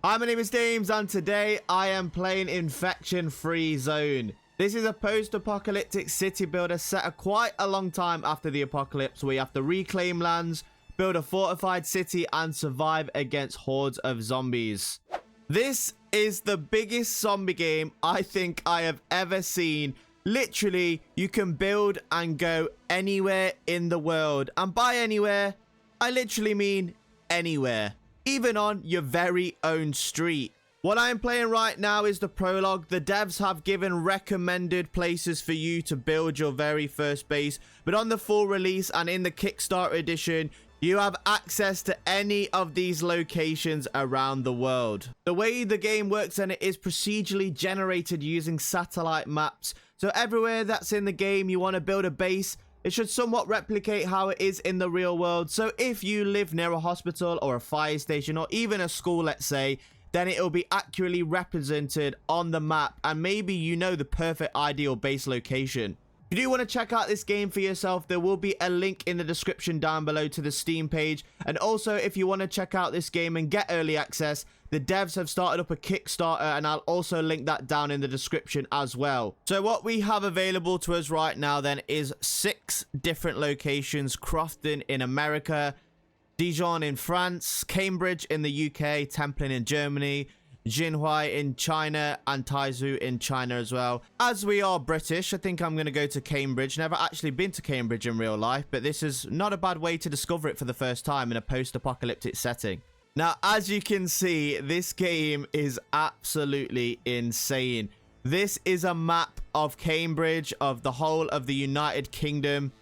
Hi, my name is Damz, and today I am playing Infection Free Zone. This is a post-apocalyptic city builder set quite a long time after the apocalypse, where you have to reclaim lands, build a fortified city, and survive against hordes of zombies. This is the biggest zombie game I think I have ever seen. Literally, you can build and go anywhere in the world. And by anywhere, I literally mean anywhere. Even on your very own street. What I am playing right now is the prologue. The devs have given recommended places for you to build your very first base. But on the full release and in the Kickstarter edition, you have access to any of these locations around the world. The way the game works and it is procedurally generated using satellite maps. So everywhere that's in the game you want to build a base, it should somewhat replicate how it is in the real world. So if you live near a hospital or a fire station or even a school, let's say, then it will be accurately represented on the map, and maybe you know the perfect ideal base location. If you do want to check out this game for yourself, there will be a link in the description down below to the Steam page. And also, if you want to check out this game and get early access, the devs have started up a Kickstarter, and I'll also link that down in the description as well. So what we have available to us right now then is 6 different locations: Crofton in America, Dijon in France, Cambridge in the UK, Templin in Germany, Jinhua in China, and Taizhou in China as well. As we are British, I think I'm going to go to Cambridge. Never actually been to Cambridge in real life, but this is not a bad way to discover it for the first time in a post-apocalyptic setting. Now, as you can see, this game is absolutely insane. This is a map of Cambridge, of the whole of the United Kingdom,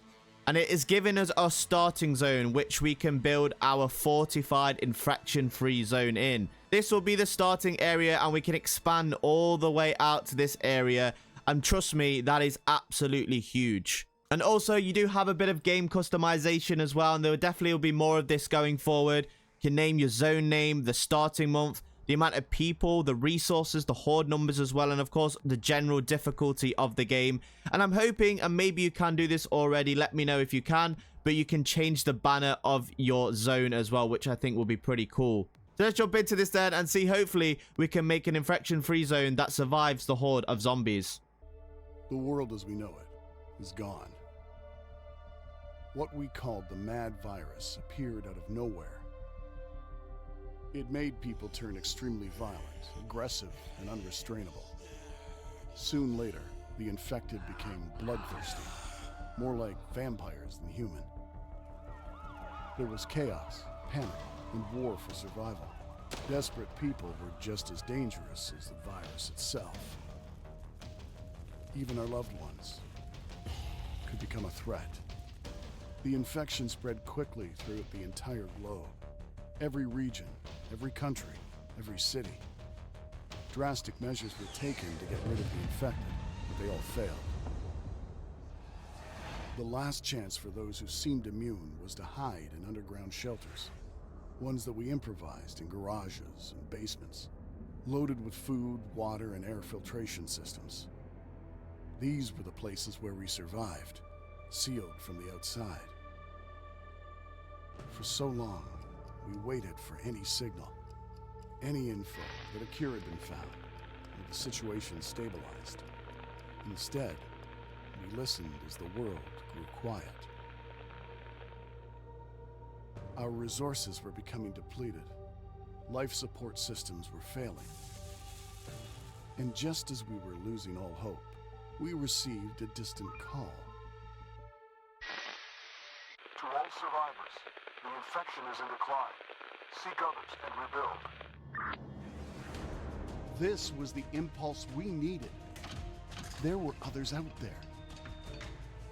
and it is giving us our starting zone, which we can build our fortified infection-free zone in. This will be the starting area, and we can expand all the way out to this area. And trust me, that is absolutely huge. And also, you do have a bit of game customization as well, and there definitely will be more of this going forward. You can name your zone name, the starting month, the amount of people, the resources, the horde numbers as well, and of course the general difficulty of the game. And I'm hoping, and maybe you can do this already, let me know if you can, but you can change the banner of your zone as well, which I think will be pretty cool. So let's jump into this then and see, hopefully we can make an infection-free zone that survives the horde of zombies. The world as we know it is gone. What we called the mad virus appeared out of nowhere. It made people turn extremely violent, aggressive, and unrestrainable. Soon later, the infected became bloodthirsty, more like vampires than human. There was chaos, panic, and war for survival. Desperate people were just as dangerous as the virus itself. Even our loved ones could become a threat. The infection spread quickly throughout the entire globe. Every region, every country, every city. Drastic measures were taken to get rid of the infected, but they all failed. The last chance for those who seemed immune was to hide in underground shelters, ones that we improvised in garages and basements, loaded with food, water, and air filtration systems. These were the places where we survived, sealed from the outside. For so long, we waited for any signal, any info that a cure had been found, or the situation stabilized. Instead, we listened as the world grew quiet. Our resources were becoming depleted. Life support systems were failing. And just as we were losing all hope, we received a distant call. To all survivors, the infection is in decline. Seek others and rebuild. This was the impulse we needed. There were others out there.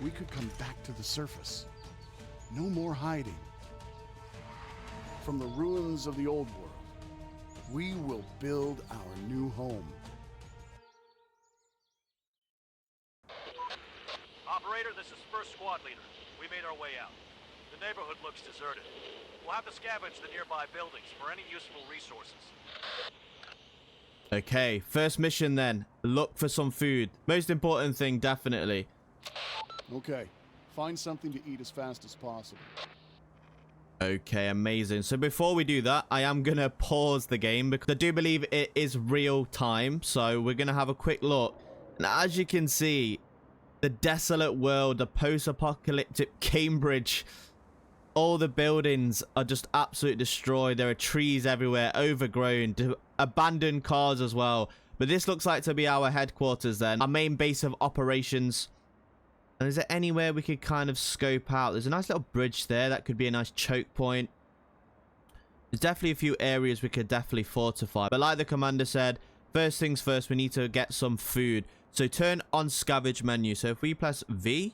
We could come back to the surface. No more hiding. From the ruins of the old world, we will build our new home. Operator, this is First Squad Leader. We made our way out. The neighborhood looks deserted. We'll have to scavenge the nearby buildings for any useful resources. Okay, first mission then. Look for some food. Most important thing, definitely. Okay, find something to eat as fast as possible. Okay, amazing. So before we do that, I am going to pause the game because I do believe it is real time. So we're going to have a quick look. And as you can see, the desolate world, the post-apocalyptic Cambridge, all the buildings are just absolutely destroyed. There are trees everywhere, overgrown, abandoned cars as well. But this looks like to be our headquarters then, our main base of operations. And is there anywhere we could kind of scope out? There's a nice little bridge there. That could be a nice choke point. There's definitely a few areas we could definitely fortify. But like the commander said, first things first, we need to get some food. So turn on scavenge menu. So if we press V,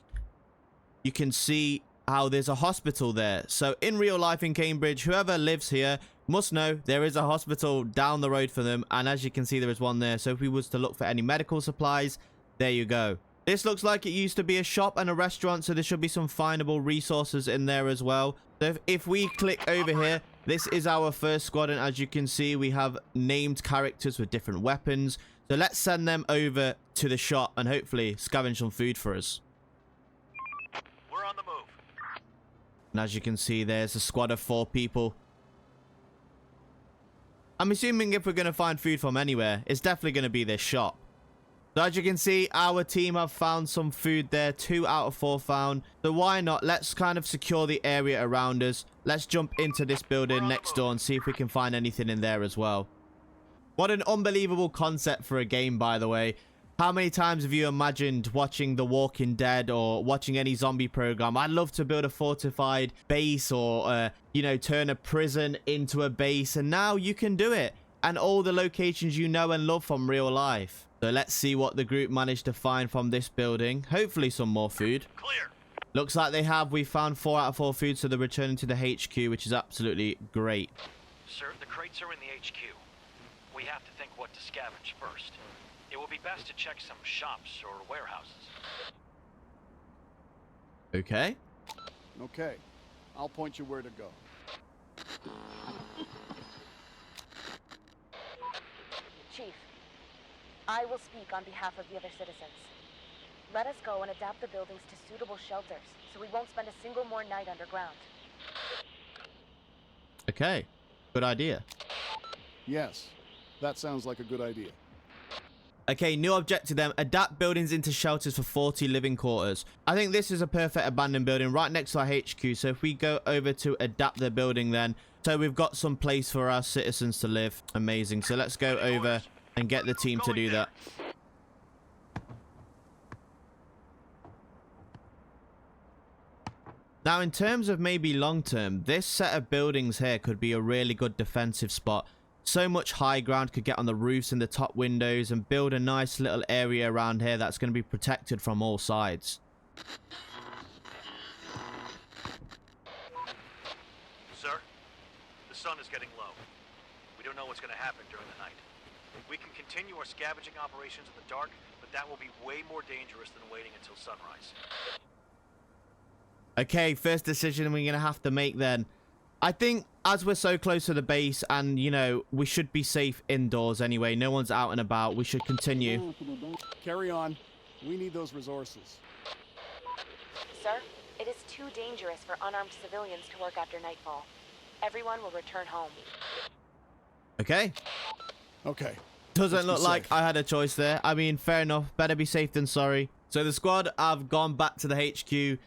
you can see how there's a hospital there. So in real life in Cambridge, whoever lives here must know there is a hospital down the road for them. And as you can see, there is one there. So if we was to look for any medical supplies, there you go. This looks like it used to be a shop and a restaurant, so there should be some findable resources in there as well. So if we click over here, this is our first squad, and as you can see, we have named characters with different weapons. So let's send them over to the shop and hopefully scavenge some food for us. We're on the move. And as you can see, there's a squad of 4 people. I'm assuming if we're going to find food from anywhere, it's definitely going to be this shop. So as you can see, our team have found some food there. 2 out of 4 found. So why not? Let's kind of secure the area around us. Let's jump into this building next door and see if we can find anything in there as well. What an unbelievable concept for a game, by the way. How many times have you imagined watching The Walking Dead or watching any zombie program? I'd love to build a fortified base or, you know, turn a prison into a base. And now you can do it. And all the locations you know and love from real life. So let's see what the group managed to find from this building. Hopefully some more food. Clear. Looks like they have. We found 4 out of 4 food, so they're returning to the HQ, which is absolutely great. Sir, the crates are in the HQ. We have to think what to scavenge first. It will be best to check some shops or warehouses. Okay. Okay, I'll point you where to go. Chief, I will speak on behalf of the other citizens. Let us go and adapt the buildings to suitable shelters, so we won't spend a single more night underground. Okay. Good idea. Yes, that sounds like a good idea. Okay, new objective then. Adapt buildings into shelters for 40 living quarters. I think this is a perfect abandoned building right next to our HQ. So if we go over to adapt the building then. So we've got some place for our citizens to live. Amazing. So let's go over and get the team to do that. Now, in terms of maybe long term, this set of buildings here could be a really good defensive spot. So much high ground, could get on the roofs and the top windows and build a nice little area around here that's going to be protected from all sides. Sir, the sun is getting low. We don't know what's going to happen during the night. We can continue our scavenging operations in the dark, but that will be way more dangerous than waiting until sunrise. Okay, first decision we're going to have to make then. I think as we're so close to the base and, you know, we should be safe indoors anyway. No one's out and about. We should continue. Carry on. We need those resources. Sir, it is too dangerous for unarmed civilians to work after nightfall. Everyone will return home. Okay. Okay. Doesn't look like safe. I had a choice there. I mean, fair enough. Better be safe than sorry. So the squad have gone back to the HQ.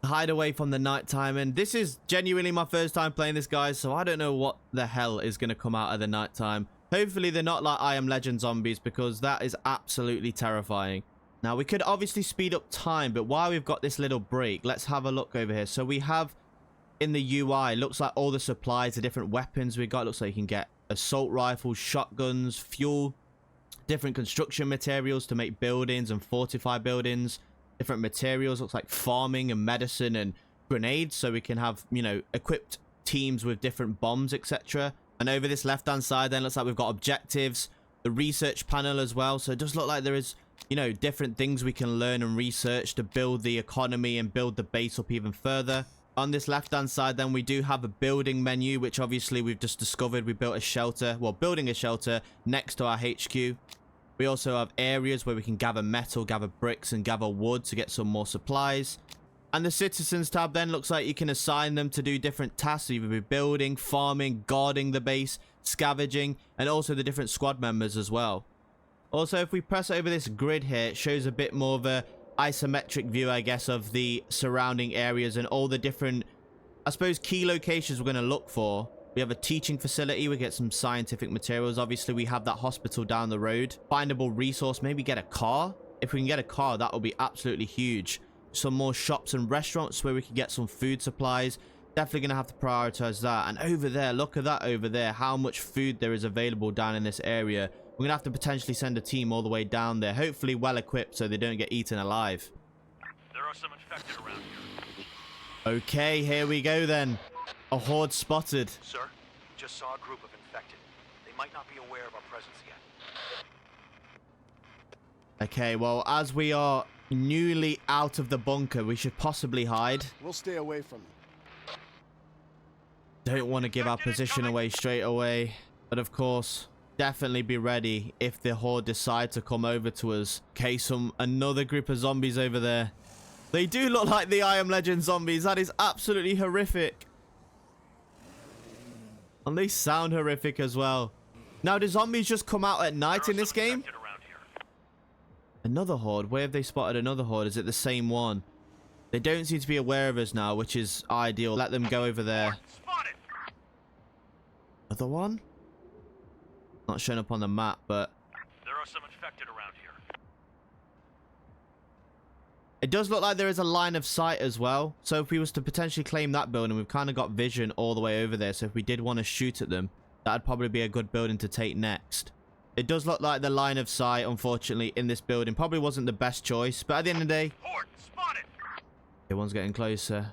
Hide away from the nighttime, and this is genuinely my first time playing this, guys, so I don't know what the hell is going to come out of the nighttime. Hopefully they're not like I Am Legend zombies, because that is absolutely terrifying. Now we could obviously speed up time, but while we've got this little break, let's have a look over here. So we have in the UI, looks like all the supplies, the different weapons we got. Looks like you can get assault rifles, shotguns, fuel, different construction materials to make buildings and fortify buildings. Different materials, looks like farming and medicine and grenades, so we can have, you know, equipped teams with different bombs, etc. And over this left hand side then looks like we've got objectives, the research panel as well. So it does look like there is, you know, different things we can learn and research to build the economy and build the base up even further. On this left hand side then we do have a building menu, which obviously we've just discovered. We built a shelter, well, building a shelter next to our HQ. We also have areas where we can gather metal, gather bricks, and gather wood to get some more supplies. And the citizens tab then looks like you can assign them to do different tasks, either be building, farming, guarding the base, scavenging, and also the different squad members as well. Also, if we press over this grid here, it shows a bit more of a isometric view, I guess, of the surrounding areas and all the different, I suppose, key locations we're going to look for. We have a teaching facility. We get some scientific materials. Obviously, we have that hospital down the road. Findable resource. Maybe get a car. If we can get a car, that will be absolutely huge. Some more shops and restaurants where we can get some food supplies. Definitely going to have to prioritize that. And over there, look at that over there. How much food there is available down in this area. We're going to have to potentially send a team all the way down there. Hopefully well equipped so they don't get eaten alive. There are some infected around here. Okay, here we go then. A horde spotted. Sir, just saw a group of infected. They might not be aware of our presence yet. Okay, well, as we are newly out of the bunker, we should possibly hide. We'll stay away from them. Don't want to give our position away straight away. But of course, definitely be ready if the horde decide to come over to us. Okay, another group of zombies over there. They do look like the I Am Legend zombies. That is absolutely horrific. And they sound horrific as well. Now, do zombies just come out at night in this game? Another horde? Where have they spotted another horde? Is it the same one? They don't seem to be aware of us now, which is ideal. Let them go over there. Another one? Not showing up on the map, but there are some infected around here. it does look like there is a line of sight as well. So if we was to potentially claim that building, we've kind of got vision all the way over there. So if we did want to shoot at them, that'd probably be a good building to take next. It does look like the line of sight, unfortunately, in this building probably wasn't the best choice. But at the end of the day, Horde spotted. everyone's getting closer.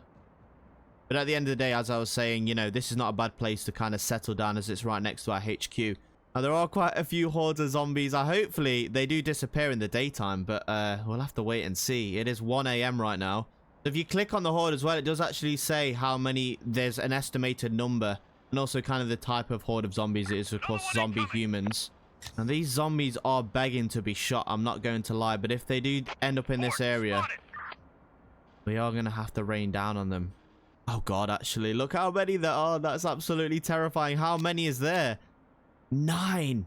But at the end of the day, as I was saying, you know, this is not a bad place to kind of settle down as it's right next to our HQ. Now, there are quite a few hordes of zombies. Hopefully, they do disappear in the daytime, but we'll have to wait and see. It is 1 AM right now. If you click on the horde as well, it does actually say how many, there's an estimated number, and also kind of the type of horde of zombies it is, of course, zombie humans. And these zombies are begging to be shot, I'm not going to lie, but if they do end up in this area, we are going to have to rain down on them. Oh god, actually, look how many there are. That's absolutely terrifying. How many is there? 9.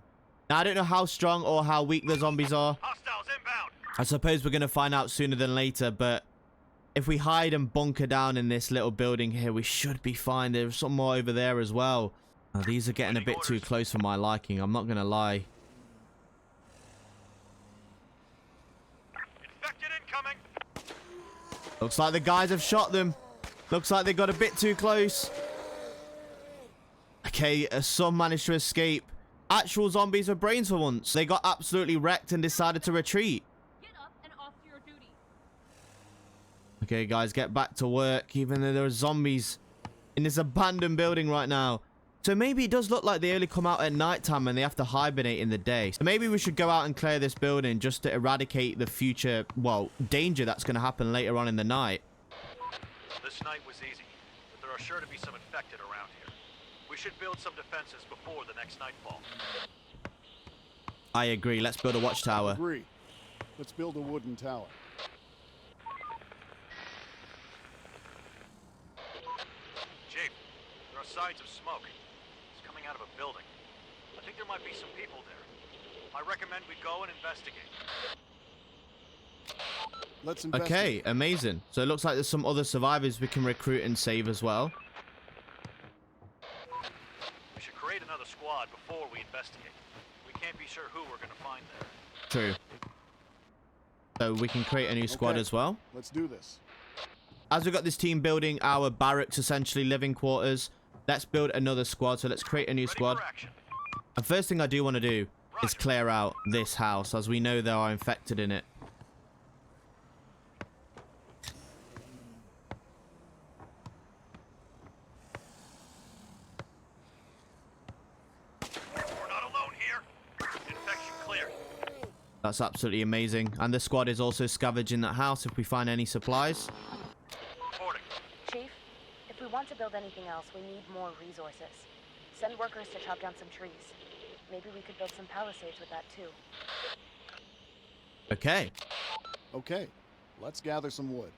Now, I don't know how strong or how weak the zombies are. Hostiles inbound. I suppose we're going to find out sooner than later, but if we hide and bunker down in this little building here, we should be fine. There's some more over there as well. Now, these are getting a bit too close for my liking, I'm not going to lie. Infected incoming. Looks like the guys have shot them. Looks like they got a bit too close. Okay, some managed to escape. Actual zombies with brains for once. They got absolutely wrecked and decided to retreat. Get up and off to your duty. Okay, guys, get back to work, even though there are zombies in this abandoned building right now. So maybe it does look like they only come out at nighttime and they have to hibernate in the day. So maybe we should go out and clear this building just to eradicate the future, well, danger that's going to happen later on in the night. This night was easy, but there are sure to be some infected around here. We should build some defenses before the next nightfall. I agree. Let's build a watchtower. Agree. Let's build a wooden tower. Chief, there are signs of smoke. It's coming out of a building. I think there might be some people there. I recommend we go and investigate. Let's investigate. Okay, amazing. So it looks like there's some other survivors we can recruit and save as well. We should create another squad before we investigate. We can't be sure who we're going to find there. True. So we can create a new squad as well. Let's do this. As we've got this team building our barracks, essentially living quarters, let's build another squad. So let's create a new squad. For action. The first thing I do want to do is clear out this house, as we know there are infected in it. We're not alone here. Infection cleared. That's absolutely amazing. And the squad is also scavenging that house if we find any supplies. Reporting. Chief, if we want to build anything else, we need more resources. Send workers to chop down some trees. Maybe we could build some palisades with that too. Okay. Okay, let's gather some wood.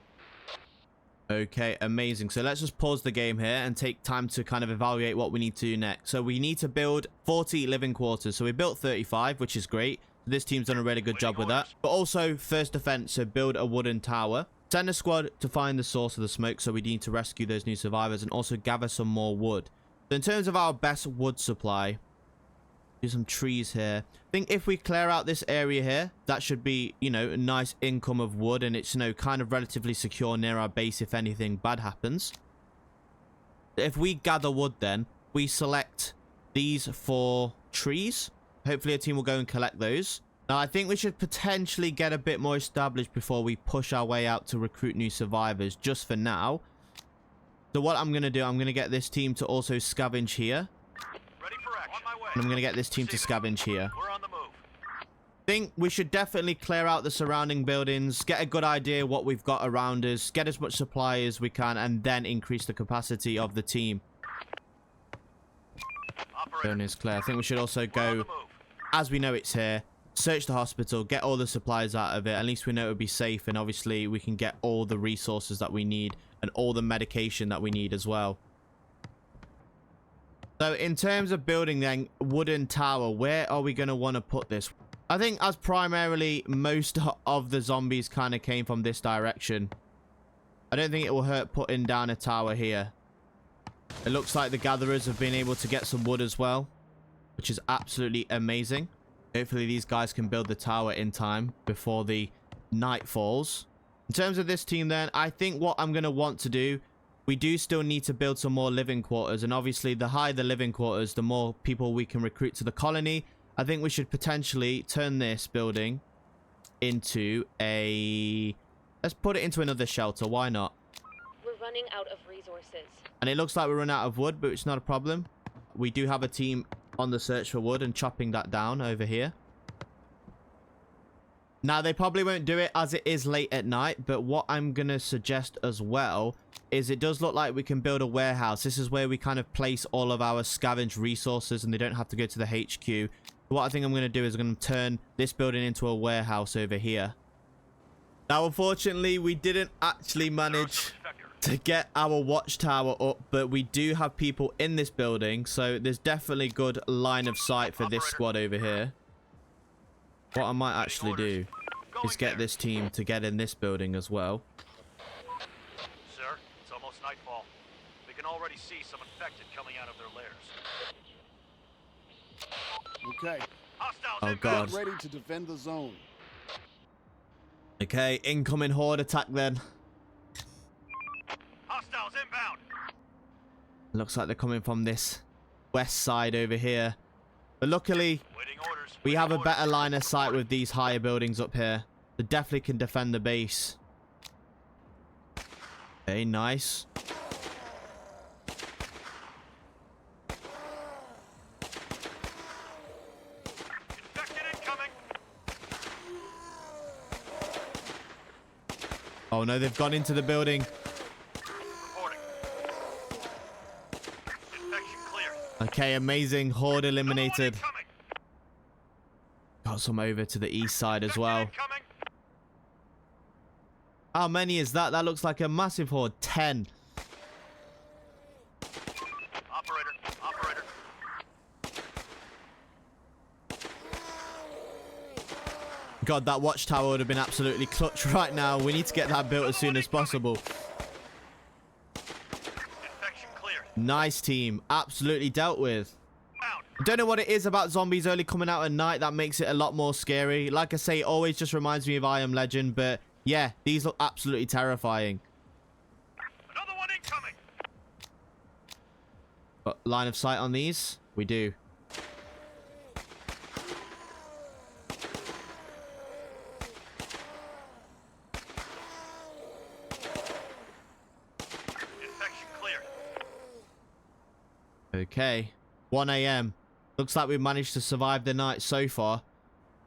Okay, amazing. So let's just pause the game here and take time to kind of evaluate what we need to do next. So we need to build 40 living quarters. So we built 35, which is great. This team's done a really good job with that. But also first defense, so build a wooden tower. Send a squad to find the source of the smoke. So we need to rescue those new survivors and also gather some more wood. So in terms of our best wood supply, do some trees here. I think if we clear out this area here, that should be, you know, a nice income of wood, and it's, you know, kind of relatively secure near our base if anything bad happens. If we gather wood, then we select these 4 trees. Hopefully a team will go and collect those. Now I think we should potentially get a bit more established before we push our way out to recruit new survivors, just for now. So what I'm going to do, I'm going to get this team to also scavenge here. And I'm going to get this team to scavenge here. We're on the move. I think we should definitely clear out the surrounding buildings, get a good idea what we've got around us, get as much supply as we can, and then increase the capacity of the team. Zone is clear. I think we should also go, as we know it's here, search the hospital, get all the supplies out of it. At least we know it will be safe, and obviously we can get all the resources that we need and all the medication that we need as well. So in terms of building then wooden tower, where are we going to want to put this? I think as primarily most of the zombies kind of came from this direction. I don't think it will hurt putting down a tower here. It looks like the gatherers have been able to get some wood as well, which is absolutely amazing. Hopefully these guys can build the tower in time before the night falls. In terms of this team then, I think what I'm going to want to do, we do still need to build some more living quarters, and obviously the higher the living quarters, the more people we can recruit to the colony. I think we should potentially turn this building into a... let's put it into another shelter, why not? We're running out of resources. And it looks like we're running out of wood, but it's not a problem. We do have a team on the search for wood and chopping that down over here. Now, they probably won't do it as it is late at night, but what I'm going to suggest as well is it does look like we can build a warehouse. This is where we kind of place all of our scavenged resources and they don't have to go to the HQ. What I think I'm going to do is I'm going to turn this building into a warehouse over here. Now, unfortunately, we didn't actually manage to get our watchtower up, but we do have people in this building, so there's definitely good line of sight for this squad over here. What I might actually do is get this team to get in this building as well. Sir, it's almost nightfall. We can already see some infected coming out of their lairs. Okay. Hostiles Oh inbound. god. Ready to defend the zone. Okay, incoming horde attack then. Hostiles inbound. Looks like they're coming from this west side over here. But luckily, Waiting orders. we have a better line of sight with these higher buildings up here. They definitely can defend the base. Okay, nice. Infected incoming. Oh no, they've gone into the building. Reporting. Infection clear. Okay, amazing. Horde eliminated. Incoming. Got some over to the east side as well. Incoming. How many is that? That looks like a massive horde. 10. Operator. God, that watchtower would have been absolutely clutch right now. We need to get that built as soon as possible. Infection clear. Nice team. Absolutely dealt with. Found. I don't know what it is about zombies only coming out at night that makes it a lot more scary. Like I say, it always just reminds me of I Am Legend, but yeah, these look absolutely terrifying. Another one incoming. Got line of sight on these? We do. Infection clear. Okay. 1 AM. Looks like we've managed to survive the night so far.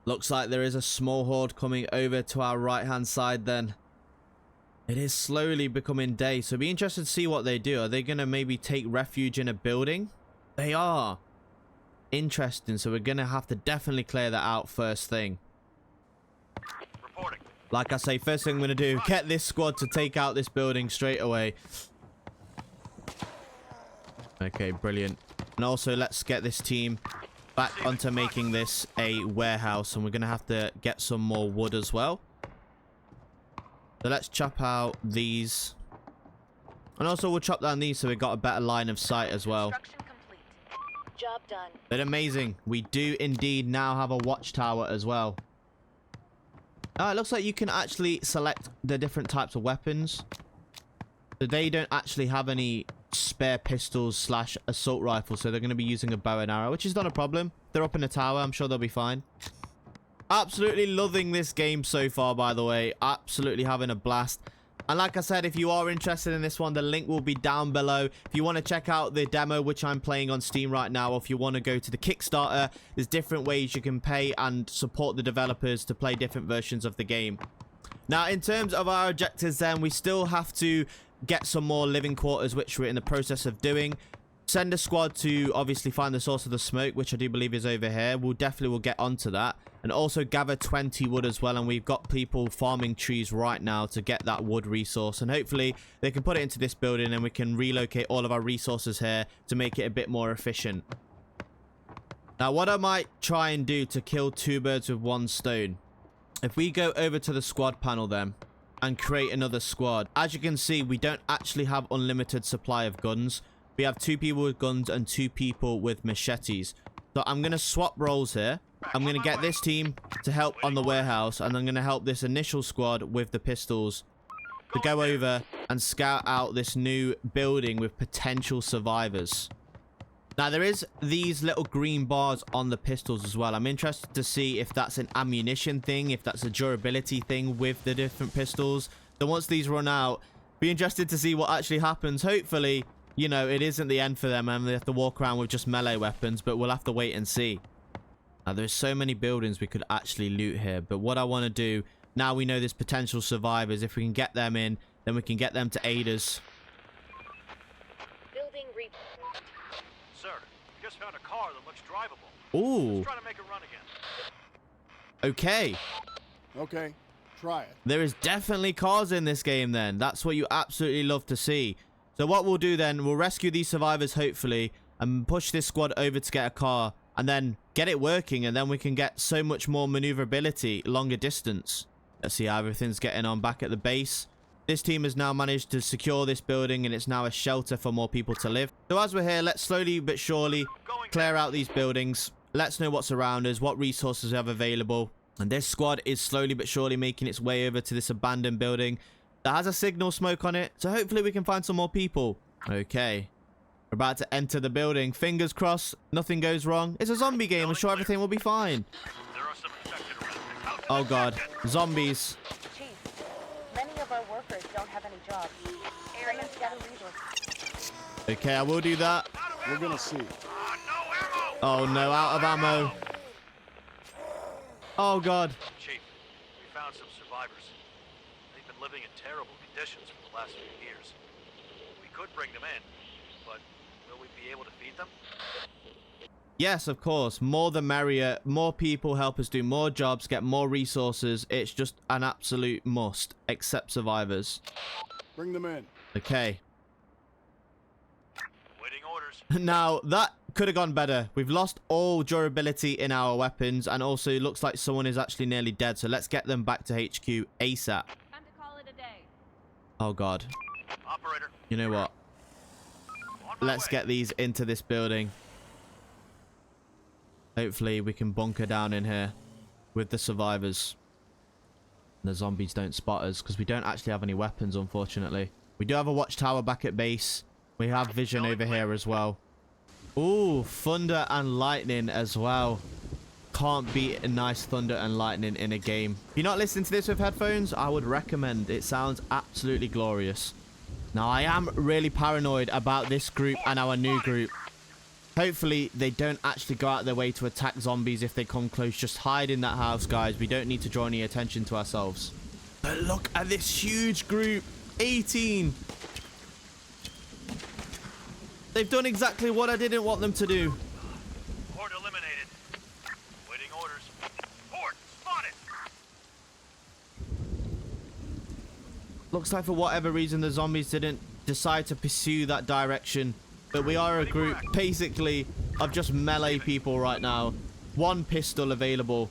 Looks like there is a small horde coming over to our right-hand side then. It is slowly becoming day, so be interested to see what they do. Are they going to maybe take refuge in a building? They are. Interesting, so we're going to have to definitely clear that out first thing. Reporting. Like I say, first thing I'm going to do, get this squad to take out this building straight away. Okay, brilliant. And also, let's get this team back onto making this a warehouse. And we're going to have to get some more wood as well. So let's chop out these. And also, we'll chop down these so we've got a better line of sight as well. Job done. But amazing. We do indeed now have a watchtower as well. Oh, it looks like you can actually select the different types of weapons. So they don't actually have any spare pistols slash assault rifles. So they're going to be using a bow and arrow, which is not a problem. They're up in the tower. I'm sure they'll be fine. Absolutely loving this game so far, by the way. Absolutely having a blast. And like I said, if you are interested in this one, the link will be down below. If you want to check out the demo, which I'm playing on Steam right now, or if you want to go to the Kickstarter, there's different ways you can pay and support the developers to play different versions of the game. Now, in terms of our objectives then, we still have to get some more living quarters, which we're in the process of doing. Send a squad to obviously find the source of the smoke, which I do believe is over here. We'll definitely get onto that. And also gather 20 wood as well. And we've got people farming trees right now to get that wood resource. And hopefully they can put it into this building and we can relocate all of our resources here to make it a bit more efficient. Now, what I might try and do to kill two birds with one stone. If we go over to the squad panel then and create another squad. As you can see, we don't actually have unlimited supply of guns. We have 2 people with guns and 2 people with machetes. So I'm going to swap roles here. I'm going to get this team to help on the warehouse. And I'm going to help this initial squad with the pistols to go over and scout out this new building with potential survivors. Now, there is these little green bars on the pistols as well. I'm interested to see if that's an ammunition thing, if that's a durability thing with the different pistols. So once these run out, be interested to see what actually happens. Hopefully, you know, it isn't the end for them and they have to walk around with just melee weapons, but we'll have to wait and see. Now, there's so many buildings we could actually loot here, but what I want to do, now we know there's potential survivors, if we can get them in, then we can get them to aid us. Building Sir, just found a car that looks drivable. Ooh. Let's try to make it run again. Okay. Okay, try it. There is definitely cars in this game then. That's what you absolutely love to see. So what we'll do then, we'll rescue these survivors hopefully and push this squad over to get a car and then get it working, and then we can get so much more maneuverability longer distance. Let's see how everything's getting on back at the base. This team has now managed to secure this building and it's now a shelter for more people to live. So as we're here, let's slowly but surely clear out these buildings. Let's know what's around us, what resources we have available. And this squad is slowly but surely making its way over to this abandoned building that has a signal smoke on it. So hopefully we can find some more people. Okay. We're about to enter the building. Fingers crossed, nothing goes wrong. It's a zombie game. I'm sure everything will be fine. There are some infected around. Oh god, zombies. Chief, many of our workers don't have any jobs. Come and scatter resources. Okay, I will do that. We're gonna see. Oh no, out of ammo. Oh god. Chief, we found some survivors. They've been living in terrible conditions for the last few years. We could bring them in, but will we be able to feed them? Yes, of course. More the merrier. More people help us do more jobs, get more resources. It's just an absolute must. Except survivors. Bring them in. Okay. Waiting orders. Now, that could have gone better. We've lost all durability in our weapons, and also it looks like someone is actually nearly dead. So let's get them back to HQ ASAP. Time to call it a day. Oh god. Operator. You know what? On my Let's way. get these into this building. Hopefully we can bunker down in here with the survivors. The zombies don't spot us because we don't actually have any weapons, unfortunately. We do have a watchtower back at base. We have vision over here as well. Ooh, thunder and lightning as well. Can't beat a nice thunder and lightning in a game. If you're not listening to this with headphones, I would recommend. It sounds absolutely glorious. Now, I am really paranoid about this group and our new group. Hopefully, they don't actually go out their way to attack zombies if they come close. Just hide in that house, guys. We don't need to draw any attention to ourselves. But look at this huge group. 18. They've done exactly what I didn't want them to do. Horde eliminated. Waiting orders. Horde spotted. Looks like for whatever reason the zombies didn't decide to pursue that direction. But we are a group basically of just melee people right now. One pistol available.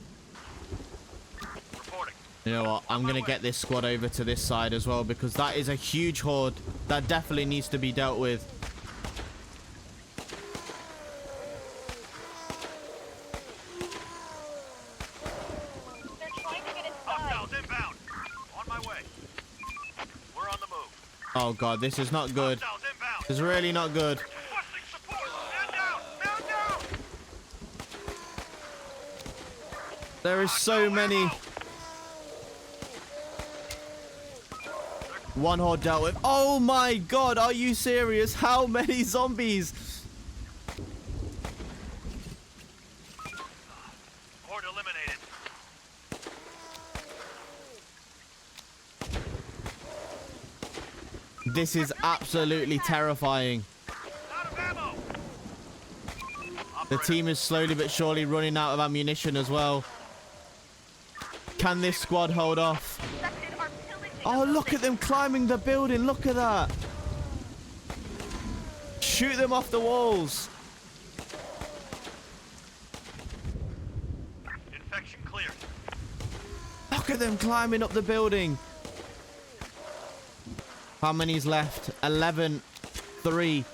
You know what? I'm going to get this squad over to this side as well, because that is a huge horde that definitely needs to be dealt with. They're trying to get inside. Hostiles inbound. On my way. We're on the move. Oh god, this is not good. Hostiles inbound. It's really not good. Requesting support. Man down. Man down. There is so many. One horde dealt with. Oh my god, are you serious? How many zombies? Horde eliminated. This is absolutely terrifying. Out of ammo. The team is slowly but surely running out of ammunition as well. Can this squad hold off? Oh, look at them climbing the building. Look at that. Shoot them off the walls. Infection cleared. Look at them climbing up the building. How many's left? 11. 3.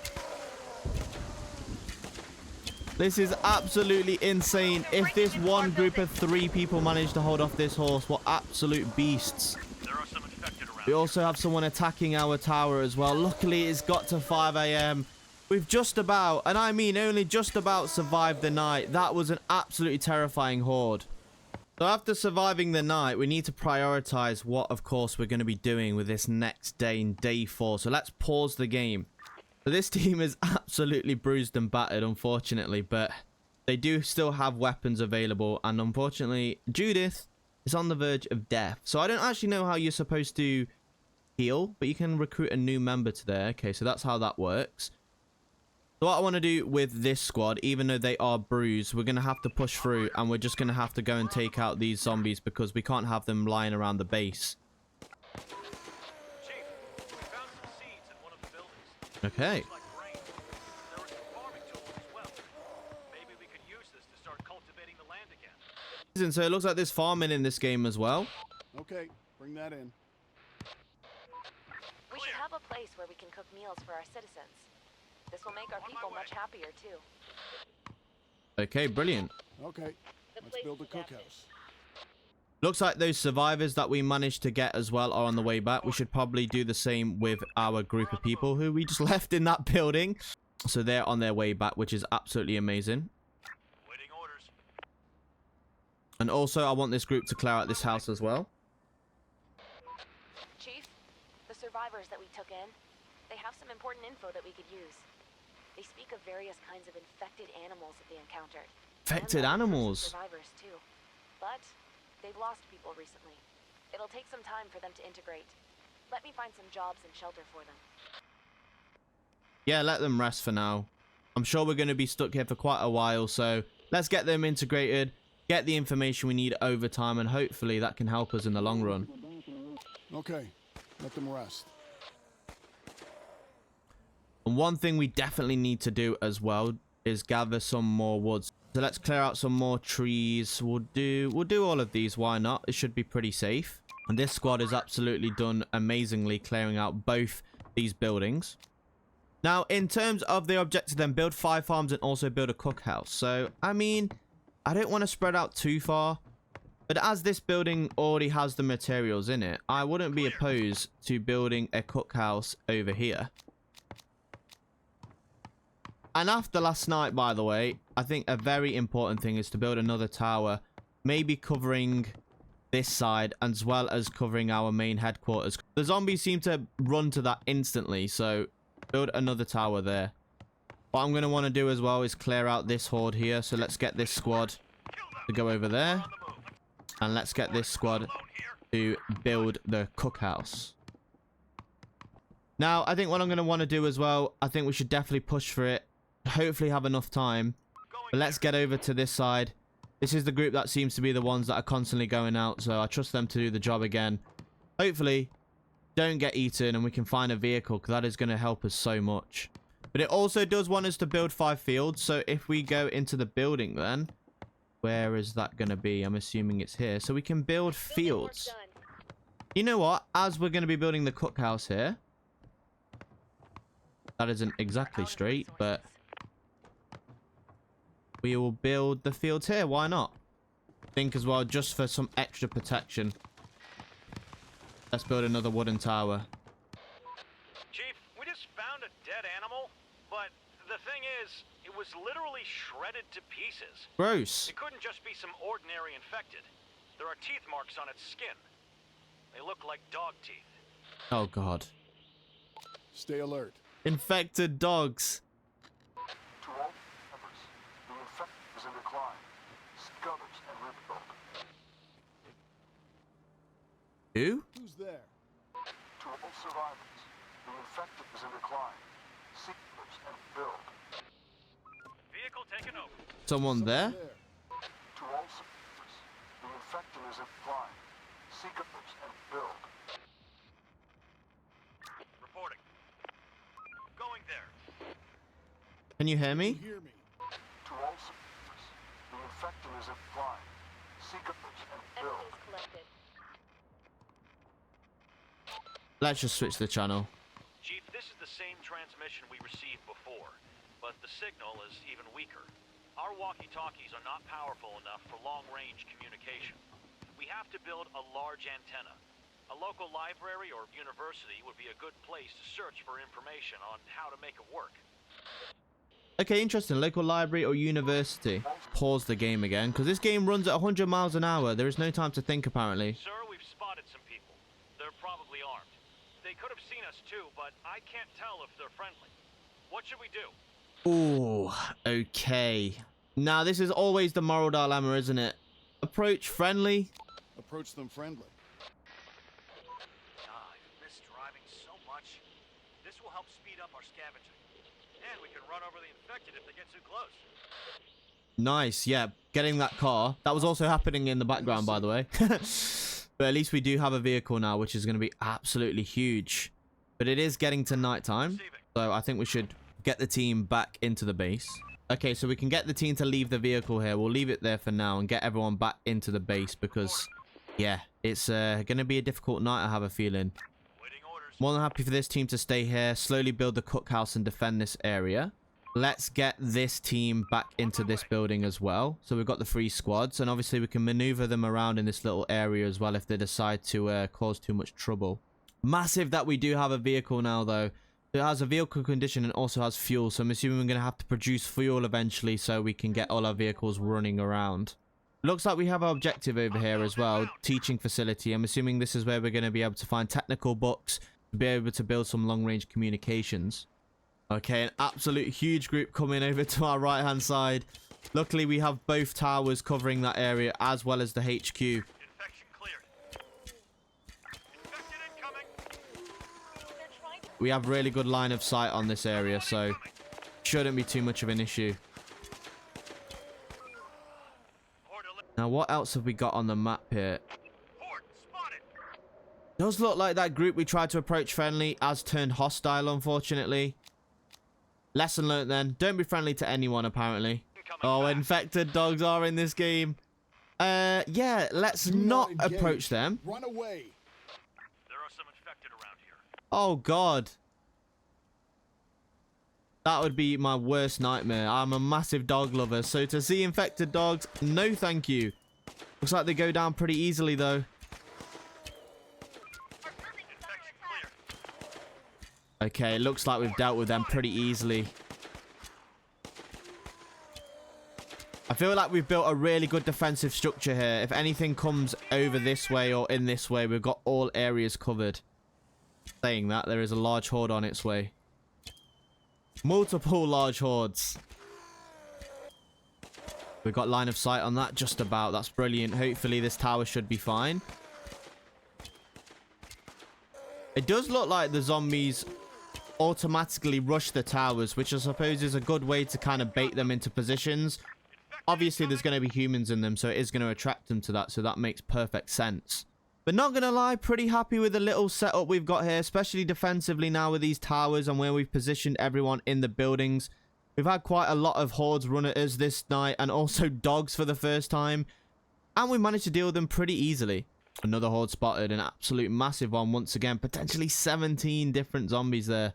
This is absolutely insane. If this one group of 3 people manage to hold off this horse, what absolute beasts. There are some infected around. We also have someone attacking our tower as well. Luckily, it's got to 5 a.m. We've just about, and I mean only just about, survived the night. That was an absolutely terrifying horde. So after surviving the night, we need to prioritize what, of course, we're going to be doing with this next day in day 4. So let's pause the game. So this team is absolutely bruised and battered, unfortunately, but they do still have weapons available. And unfortunately, Judith is on the verge of death. So I don't actually know how you're supposed to heal, but you can recruit a new member to there. Okay, so that's how that works. So what I want to do with this squad, even though they are bruised, we're going to have to push through, and we're just going to have to go and take out these zombies because we can't have them lying around the base. Chief, we found some seeds in one of the buildings. Okay. Looks like grain. There were some farming tools as well. Maybe we could use this to start cultivating the land again. So it looks like there's farming in this game as well. Okay, bring that in. We should have a place where we can cook meals for our citizens. This will make our people much happier, too. Okay, brilliant. Okay, let's build a cookhouse. Looks like those survivors that we managed to get as well are on the way back. We should probably do the same with our group of people who we just left in that building. So they're on their way back, which is absolutely amazing. Waiting orders. And also, I want this group to clear out this house as well. Chief, the survivors that we took in, they have some important info that we could use. They speak of various kinds of infected animals that they encountered. Infected And animals? survivors too. But they've lost people recently. It'll take some time for them to integrate. Let me find some jobs and shelter for them. Yeah, let them rest for now. I'm sure we're going to be stuck here for quite a while, so let's get them integrated, get the information we need over time, and hopefully that can help us in the long run. Okay, let them rest. And one thing we definitely need to do as well is gather some more woods. So let's clear out some more trees. We'll do all of these. Why not? It should be pretty safe. And this squad has absolutely done amazingly clearing out both these buildings. Now, in terms of the objective, then build 5 farms and also build a cookhouse. So, I mean, I don't want to spread out too far. But as this building already has the materials in it, I wouldn't be opposed to building a cookhouse over here. And after last night, by the way, I think a very important thing is to build another tower, maybe covering this side as well as covering our main headquarters. The zombies seem to run to that instantly, so build another tower there. What I'm going to want to do as well is clear out this horde here, so let's get this squad to go over there. And let's get this squad to build the cookhouse. Now, I think what I'm going to want to do as well, I think we should definitely push for it. Hopefully have enough time. But let's get over to this side. This is the group that seems to be the ones that are constantly going out, so I trust them to do the job again. Hopefully, don't get eaten and we can find a vehicle, because that is going to help us so much. But it also does want us to build 5 fields. So if we go into the building then, where is that going to be? I'm assuming it's here. So we can build fields. You know what? As we're going to be building the cookhouse here. That isn't exactly straight, but we will build the fields here. Why not? Think as well, just for some extra protection. Let's build another wooden tower. Chief, we just found a dead animal, but the thing is, it was literally shredded to pieces. Gross. It couldn't just be some ordinary infected. There are teeth marks on its skin. They look like dog teeth. Oh, God. Stay alert. Infected dogs. To all members, the infection is in decline. Seek others and rebuild. Who? Who's there? To all survivors, the infected is in decline. Seek others and rebuild. Vehicle taken over. Someone there? To all survivors, the infection is in decline. Seek others and rebuild. Reporting. Going there. Can you hear me? Hear me. To all survivors, the infection is in decline. Seek others and rebuild. Enemies collected. Let's just switch the channel. Chief, this is the same transmission we received before, but the signal is even weaker. Our walkie-talkies are not powerful enough for long-range communication. We have to build a large antenna. A local library or university would be a good place to search for information on how to make it work. Okay, interesting. Local library or university. Pause the game again, because this game runs at 100 miles an hour. There is no time to think, apparently. Sir, we've spotted some people. They're probably armed. They could have seen us too, but I can't tell if they're friendly. What should we do? Ooh, okay. Now, this is always the moral dilemma, isn't it? Approach friendly. Approach them friendly. I've missed driving so much. This will help speed up our scavenging. And we can run over the infected if they get too close. Nice, yeah. Getting that car. That was also happening in the background, by the way. But at least we do have a vehicle now, which is going to be absolutely huge. But it is getting to nighttime. So I think we should get the team back into the base. Okay, so we can get the team to leave the vehicle here. We'll leave it there for now and get everyone back into the base because, yeah, it's going to be a difficult night, I have a feeling. More than happy for this team to stay here, slowly build the cookhouse and defend this area. Let's get this team back into this building as well. So we've got the 3 squads, and obviously we can maneuver them around in this little area as well if they decide to cause too much trouble. Massive that we do have a vehicle now, though. It has a vehicle condition and also has fuel, so I'm assuming we're going to have to produce fuel eventually so we can get all our vehicles running around. Looks like we have our objective over here as well, teaching facility. I'm assuming this is where we're going to be able to find technical books to be able to build some long-range communications. Okay, an absolute huge group coming over to our right-hand side. Luckily, we have both towers covering that area as well as the HQ. Infection cleared. Infected incoming. We have really good line of sight on this area, so shouldn't be too much of an issue. Now, what else have we got on the map here? Horde spotted. Does look like that group we tried to approach friendly has turned hostile, unfortunately. Lesson learnt then. Don't be friendly to anyone, apparently. Oh, infected dogs are in this game. Yeah, let's not approach them. Run away. There are some infected around here. Oh, God. That would be my worst nightmare. I'm a massive dog lover, so to see infected dogs, no thank you. Looks like they go down pretty easily, though. Infection cleared. Okay, it looks like we've dealt with them pretty easily. I feel like we've built a really good defensive structure here. If anything comes over this way or in this way, we've got all areas covered. Saying that, there is a large horde on its way. Multiple large hordes. We've got line of sight on that, just about. That's brilliant. Hopefully this tower should be fine. It does look like the zombies automatically rush the towers, which I suppose is a good way to kind of bait them into positions. Obviously, there's going to be humans in them, so it is going to attract them to that, so that makes perfect sense. But not gonna lie, pretty happy with the little setup we've got here, especially defensively now with these towers and where we've positioned everyone in the buildings. We've had quite a lot of hordes run at us this night, and also dogs for the first time. And we managed to deal with them pretty easily. Another horde spotted, an absolute massive one once again. Potentially 17 different zombies there.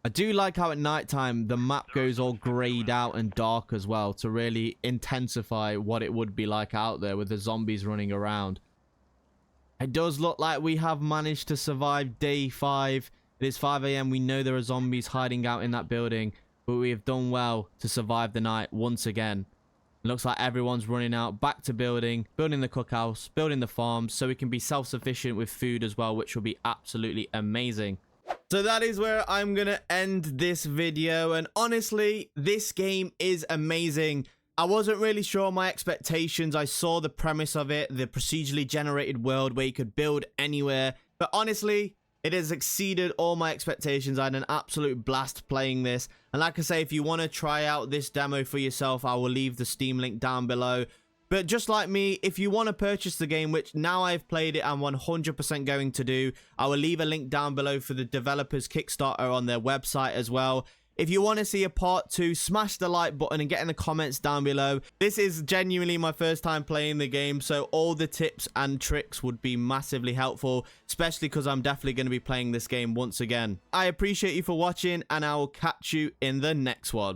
I do like how at nighttime the map goes all grayed out and dark as well, to really intensify what it would be like out there with the zombies running around. It does look like we have managed to survive day 5. It is 5 AM. We know there are zombies hiding out in that building, but we have done well to survive the night once again. It looks like everyone's running out back to building the cookhouse, building the farms, so we can be self-sufficient with food as well, which will be absolutely amazing. So that is where I'm going to end this video. And honestly, this game is amazing. I wasn't really sure my expectations. I saw the premise of it, the procedurally generated world where you could build anywhere. But honestly, it has exceeded all my expectations. I had an absolute blast playing this. And like I say, if you want to try out this demo for yourself, I will leave the Steam link down below. But just like me, if you want to purchase the game, which now I've played it, I'm 100% going to do, I will leave a link down below for the developers' Kickstarter on their website as well. If you want to see a part 2, smash the like button and get in the comments down below. This is genuinely my first time playing the game, so all the tips and tricks would be massively helpful, especially because I'm definitely going to be playing this game once again. I appreciate you for watching, and I will catch you in the next one.